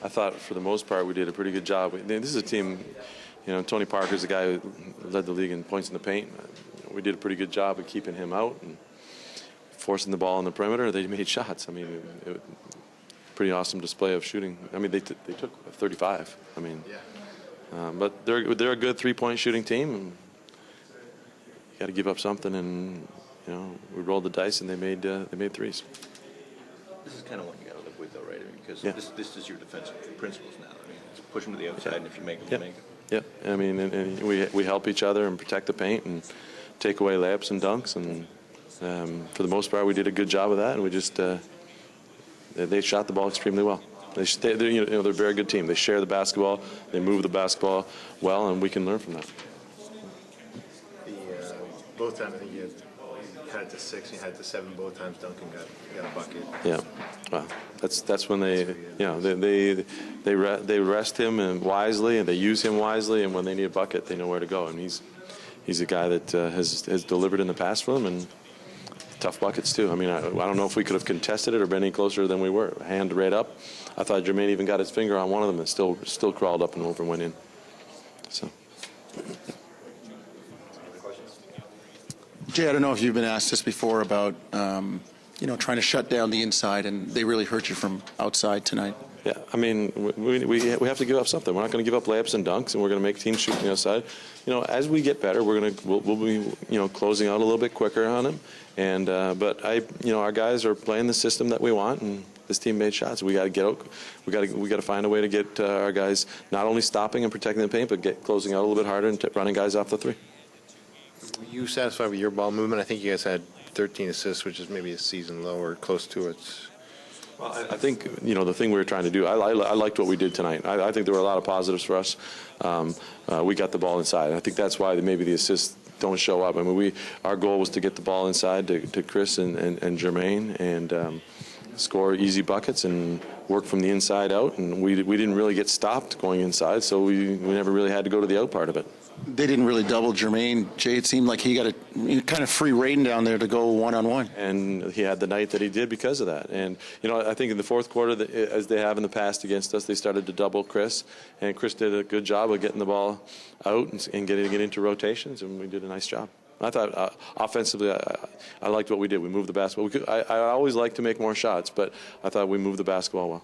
I thought for the most part we did a pretty good job. This is a team, Tony Parker's the guy who led the league in points in the paint. We did a pretty good job of keeping him out and forcing the ball in the perimeter. They made shots. I mean, pretty awesome display of shooting. I mean, they took 35. I mean, but they're a good three-point shooting team. And you got to give up something, and we rolled the dice, and they made threes. This is kind of what you got to live with, though, right? I mean, because this is your defensive principles now. I mean, it's push them to the outside, and if you make them, you make them. Yeah, I mean, and we help each other and protect the paint and take away layups and dunks, and for the most part, we did a good job of that, and we just they shot the ball extremely well. They're a very good team. They share the basketball, they move the basketball well, and we can learn from that. Both times I think you had it to 6, you had it to 7. Both times Duncan got a bucket. Yeah, well, that's when they rest him and wisely, and they use him wisely, and when they need a bucket, they know where to go. And he's a guy that has delivered in the past for them, and tough buckets too. I mean, I don't know if we could have contested it or been any closer than we were. Hand right up. I thought Jermaine even got his finger on one of them and still crawled up and over and went in. So. Jay, I don't know if you've been asked this before about trying to shut down the inside, and they really hurt you from outside tonight. Yeah, I mean, we have to give up something. We're not going to give up layups and dunks, and we're going to make teams shoot from the outside. As we get better, we'll be closing out a little bit quicker on them. And but our guys are playing the system that we want, and this team made shots. We got to get out. We got to find a way to get our guys not only stopping and protecting the paint, but closing out a little bit harder and running guys off the three. Were you satisfied with your ball movement? I think you guys had 13 assists, which is maybe a season low or close to it. Well, I think the thing we were trying to do. I liked what we did tonight. I think there were a lot of positives for us. We got the ball inside. I think that's why maybe the assists don't show up. I mean, our goal was to get the ball inside to Chris and Jermaine and score easy buckets and work from the inside out. And we didn't really get stopped going inside, so we never really had to go to the out part of it. They didn't really double Jermaine. Jay, it seemed like he got a kind of free rein down there to go one-on-one. And he had the night that he did because of that. And, I think in the fourth quarter, as they have in the past against us, they started to double Chris. And Chris did a good job of getting the ball out and getting it into rotations, and we did a nice job. I thought offensively, I liked what we did. We moved the basketball. I always like to make more shots, but I thought we moved the basketball well.